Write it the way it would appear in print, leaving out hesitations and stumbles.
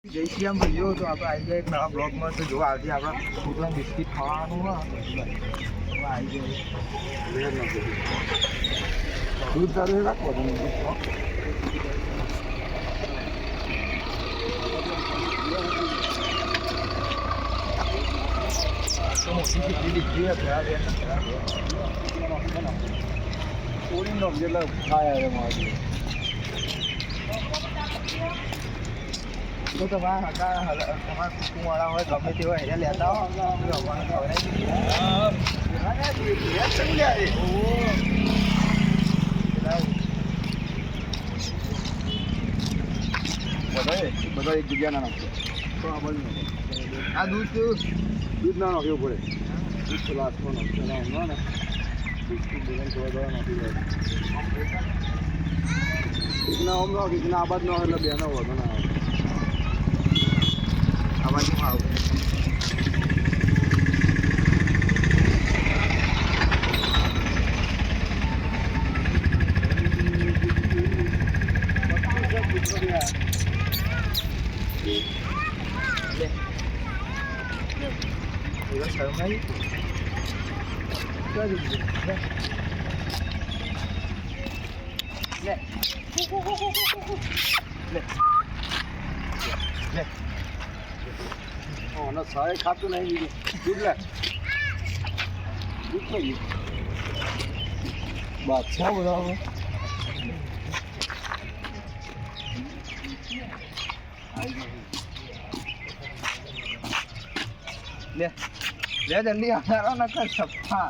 જય શ્રી રામ ભાઈઓ. તો આપણે આવી ગયા એક નવા બ્લોગમાં. તો જો આજે આપણે છોકરા બિસ્કીટ ખાવાનું આવી જાય દૂધ ચાલુ રાખો જેટલા ખાયા મારી તો તમારા તમારા કુટુંબવાળા હોય ગમે તે હોય એને લેતા હો બધા એક જગ્યા ના નાખશે તો આ બધું આ દૂધ ના નાખ્યું પડે દૂધ તો લાસ્ટમાં નાખશે ને બિસ્કીટ નાખી જાય ના આમ નાખી આ બાદ ના એટલે બે ના વધુ ના આવે આવાજમાં આવું શરમાઈ લે લે સાહેબ ખાતું નહીં દૂધ લે દૂધ થઈ ગયું બાદશાહ બધા લે લે જલ્દી આવનારો ન કર સફા